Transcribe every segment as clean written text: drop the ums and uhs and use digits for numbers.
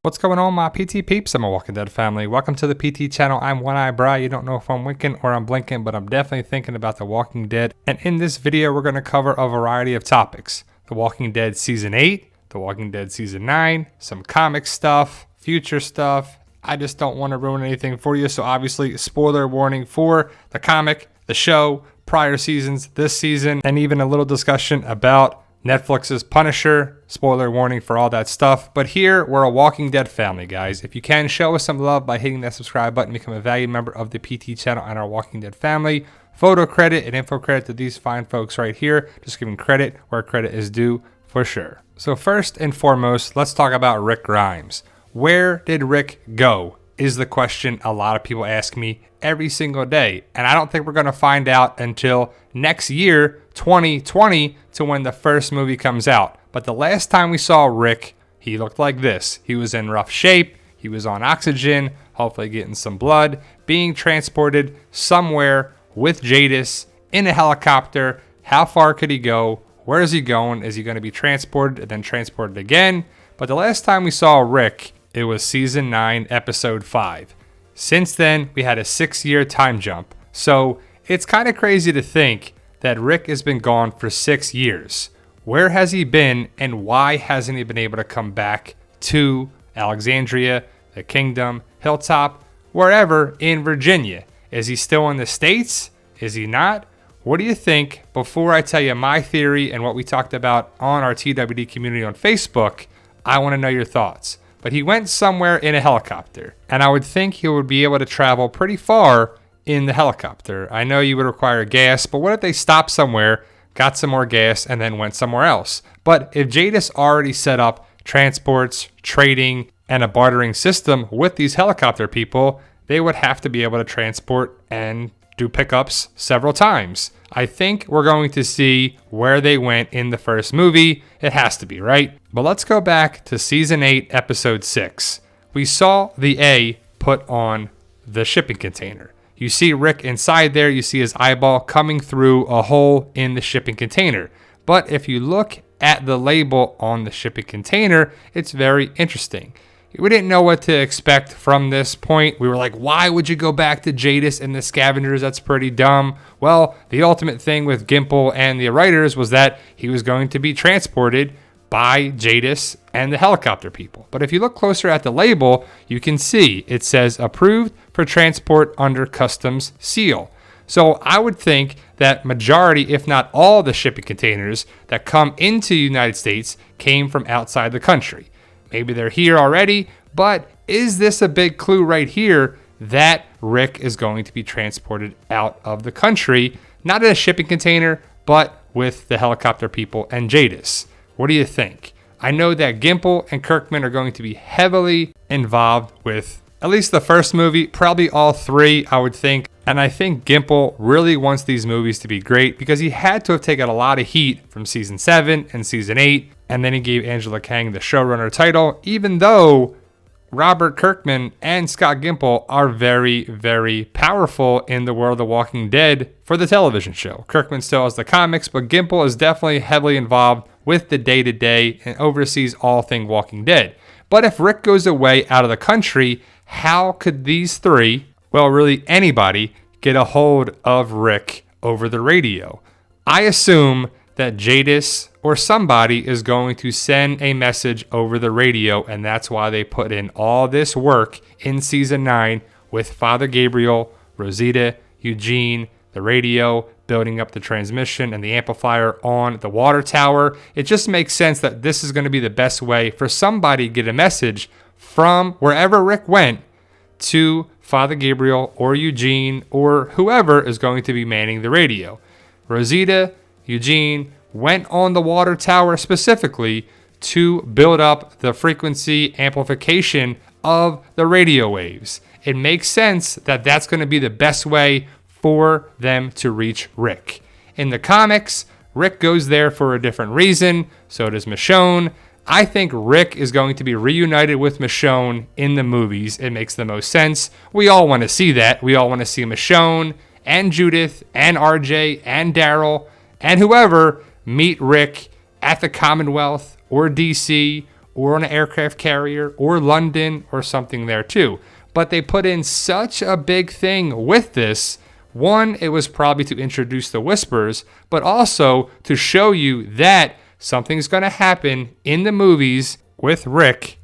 What's going on, my PT peeps? I'm a Walking Dead family. Welcome to the PT channel. I'm One Eye Bri. You don't know if I'm winking or I'm blinking, but I'm definitely thinking about The Walking Dead. And in this video, we're going to cover a variety of topics. The Walking Dead Season 8, The Walking Dead Season 9, some comic stuff, future stuff. I just don't want to ruin anything for you, so obviously, spoiler warning for the comic, the show, prior seasons, this season, and even a little discussion about Netflix's Punisher. Spoiler warning for all that stuff. But here, we're a Walking Dead family, guys. If you can, show us some love by hitting that subscribe button, become a valued member of the PT channel and our Walking Dead family. Photo credit and info credit to these fine folks right here. Just giving credit where credit is due for sure. So first and foremost, let's talk about Rick Grimes. Where did Rick go is the question a lot of people ask me every single day. And I don't think we're going to find out until next year, 2020, to when the first movie comes out. But the last time we saw Rick, he looked like this. He was in rough shape. He was on oxygen, hopefully getting some blood, being transported somewhere with Jadis in a helicopter. How far could he go? Where is he going? Is he going to be transported and then transported again? But the last time we saw Rick, it was season 9, episode 5. Since then, we had a 6-year time jump. So it's kind of crazy to think that Rick has been gone for 6 years. Where has he been, and why hasn't he been able to come back to Alexandria, the Kingdom, Hilltop, wherever in Virginia? Is he still in the States? Is he not? What do you think? Before I tell you my theory and what we talked about on our TWD community on Facebook, I want to know your thoughts. But he went somewhere in a helicopter, and I would think he would be able to travel pretty far in the helicopter. I know you would require gas, but what if they stopped somewhere, got some more gas, and then went somewhere else? But if Jadis already set up transports, trading, and a bartering system with these helicopter people, they would have to be able to transport and do pickups several times. I think we're going to see where they went in the first movie. It has to be, right? But let's go back to season 8, episode 6. We saw the A put on the shipping container. You see Rick inside there. You see his eyeball coming through a hole in the shipping container. But if you look at the label on the shipping container, it's very interesting. We didn't know what to expect from this point. We were like, why would you go back to Jadis and the scavengers? That's pretty dumb. Well, the ultimate thing with Gimple and the writers was that he was going to be transported by Jadis and the helicopter people. But if you look closer at the label, you can see it says approved for transport under customs seal. So I would think that majority, if not all, the shipping containers that come into the United States came from outside the country. Maybe they're here already, but is this a big clue right here that Rick is going to be transported out of the country, not in a shipping container, but with the helicopter people and Jadis? What do you think? I know that Gimple and Kirkman are going to be heavily involved with at least the first movie, probably all three, I would think. And I think Gimple really wants these movies to be great because he had to have taken a lot of heat from season 7 and season 8. And then he gave Angela Kang the showrunner title, even though Robert Kirkman and Scott Gimple are very, very powerful in the world of The Walking Dead for the television show. Kirkman still has the comics, but Gimple is definitely heavily involved with the day-to-day and oversees all things Walking Dead. But if Rick goes away out of the country, how could these three, well, really anybody, get a hold of Rick over the radio? I assume that Jadis or somebody is going to send a message over the radio, and that's why they put in all this work in season 9 with Father Gabriel, Rosita, Eugene, the radio, building up the transmission and the amplifier on the water tower. It just makes sense that this is going to be the best way for somebody to get a message from wherever Rick went to Father Gabriel or Eugene or whoever is going to be manning the radio. Rosita, Eugene went on the water tower specifically to build up the frequency amplification of the radio waves. It makes sense that that's going to be the best way for them to reach Rick. In the comics, Rick goes there for a different reason. So does Michonne. I think Rick is going to be reunited with Michonne in the movies. It makes the most sense. We all want to see that. We all want to see Michonne and Judith and RJ and Daryl and whoever meet Rick at the Commonwealth or DC or on an aircraft carrier or London or something there too. But they put in such a big thing with this. One, it was probably to introduce the Whispers, but also to show you that something's going to happen in the movies with Rick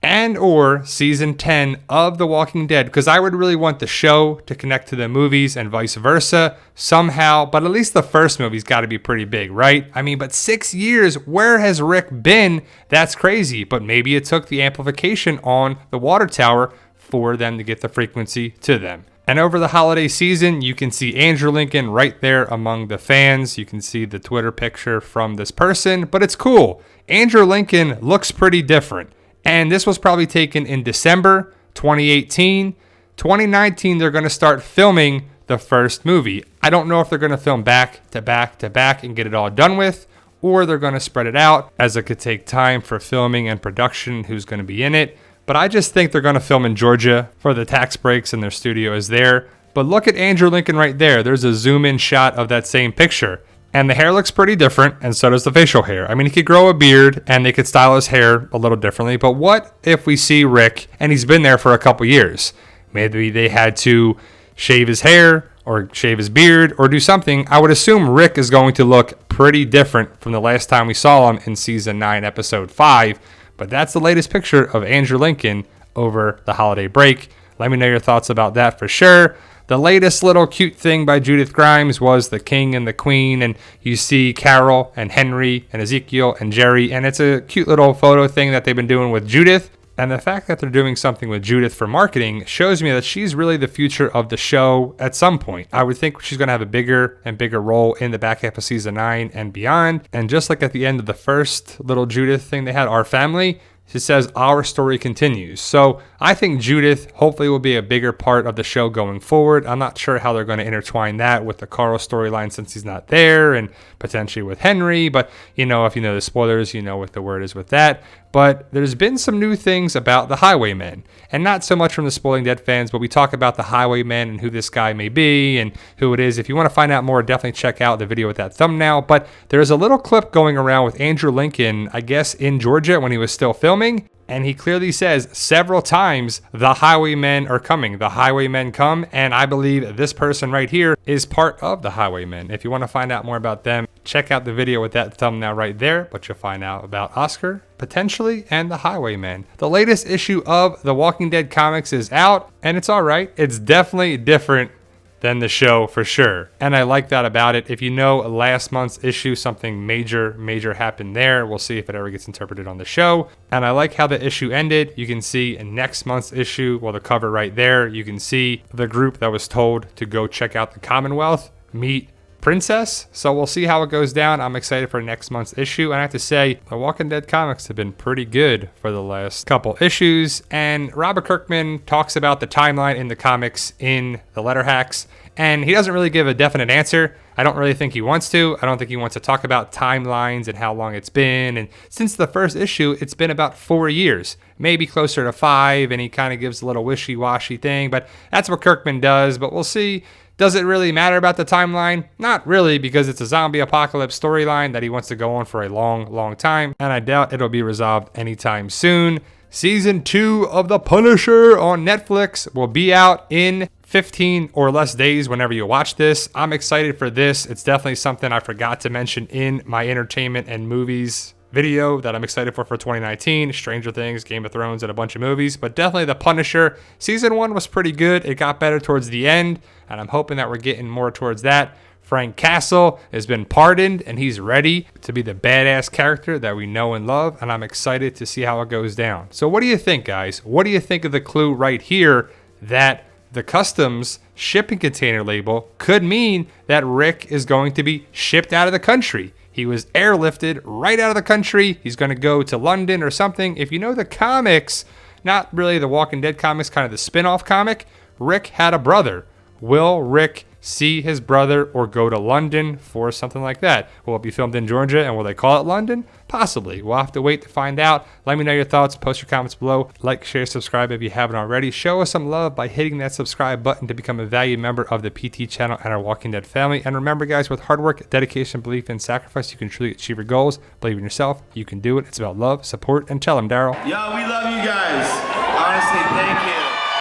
and or season 10 of The Walking Dead, because I would really want the show to connect to the movies and vice versa somehow, but at least the first movie's got to be pretty big, right? I mean, but 6 years, where has Rick been? That's crazy, but maybe it took the amplification on the water tower for them to get the frequency to them. And over the holiday season, you can see Andrew Lincoln right there among the fans. You can see the Twitter picture from this person, but it's cool. Andrew Lincoln looks pretty different. And this was probably taken in December 2018. 2019, they're going to start filming the first movie. I don't know if they're going to film back to back to back and get it all done with, or they're going to spread it out, as it could take time for filming and production, who's going to be in it. But I just think they're going to film in Georgia for the tax breaks, and their studio is there. But look at Andrew Lincoln right there. There's a zoom in shot of that same picture. And the hair looks pretty different, and so does the facial hair. I mean, he could grow a beard, and they could style his hair a little differently. But what if we see Rick, and he's been there for a couple years? Maybe they had to shave his hair, or shave his beard, or do something. I would assume Rick is going to look pretty different from the last time we saw him in Season 9, Episode 5. But that's the latest picture of Andrew Lincoln over the holiday break. Let me know your thoughts about that for sure. The latest little cute thing by Judith Grimes was the king and the queen, and you see Carol and Henry and Ezekiel and Jerry, and it's a cute little photo thing that they've been doing with Judith. And the fact that they're doing something with Judith for marketing shows me that she's really the future of the show at some point. I would think she's going to have a bigger and bigger role in the back half of season 9 and beyond. And just like at the end of the first little Judith thing they had, Our Family, she says, our story continues. So I think Judith hopefully will be a bigger part of the show going forward. I'm not sure how they're going to intertwine that with the Carl storyline since he's not there, and potentially with Henry. But, you know, if you know the spoilers, you know what the word is with that. But there's been some new things about the Highwaymen, and not so much from the Spoiling Dead fans, but we talk about the Highwaymen and who this guy may be and who it is. If you want to find out more, definitely check out the video with that thumbnail. But there's a little clip going around with Andrew Lincoln, I guess in Georgia when he was still filming, and he clearly says several times, the Highwaymen are coming. The Highwaymen come, and I believe this person right here is part of the Highwaymen. If you want to find out more about them, check out the video with that thumbnail right there, but you'll find out about Oscar, potentially, and the Highwaymen. The latest issue of The Walking Dead comics is out, and it's all right. It's definitely different than the show for sure. And I like that about it. If you know last month's issue, something major happened there. We'll see if it ever gets interpreted on the show. And I like how the issue ended. You can see in next month's issue, well, the cover right there, you can see the group that was told to go check out the Commonwealth, meet Princess. So we'll see how it goes down. I'm excited for next month's issue. And I have to say, the Walking Dead comics have been pretty good for the last couple issues. And Robert Kirkman talks about the timeline in the comics in the Letter Hacks, and he doesn't really give a definite answer. I don't really think he wants to. I don't think he wants to talk about timelines and how long it's been. And since the first issue, it's been about 4 years, maybe closer to 5. And he kind of gives a little wishy-washy thing, but that's what Kirkman does. But we'll see. Does it really matter about the timeline? Not really, because it's a zombie apocalypse storyline that he wants to go on for a long time, and I doubt it'll be resolved anytime soon. Season 2 of The Punisher on Netflix will be out in 15 or less days whenever you watch this. I'm excited for this. It's definitely something I forgot to mention in my entertainment and movies video that I'm excited for 2019. Stranger Things, Game of Thrones, and a bunch of movies. But definitely The Punisher. Season 1 was pretty good. It got better towards the end, and I'm hoping that we're getting more towards that. Frank Castle has been pardoned, and he's ready to be the badass character that we know and love, and I'm excited to see how it goes down. So what do you think, guys? What do you think of the clue right here that the customs shipping container label could mean that Rick is going to be shipped out of the country? He was airlifted right out of the country. He's going to go to London or something. If you know the comics, not really the Walking Dead comics, kind of the spin-off comic, Rick had a brother. Will Rick see his brother or go to London for something like that? Will it be filmed in Georgia and will they call it London? Possibly. We'll have to wait to find out. Let me know your thoughts. Post your comments below. Like, share, subscribe if you haven't already. Show us some love by hitting that subscribe button to become a valued member of the PT channel and our Walking Dead family. And remember, guys, with hard work, dedication, belief, and sacrifice, you can truly achieve your goals. Believe in yourself. You can do it. It's about love, support, and tell them, Daryl. Yo, we love you guys. Honestly, thank you.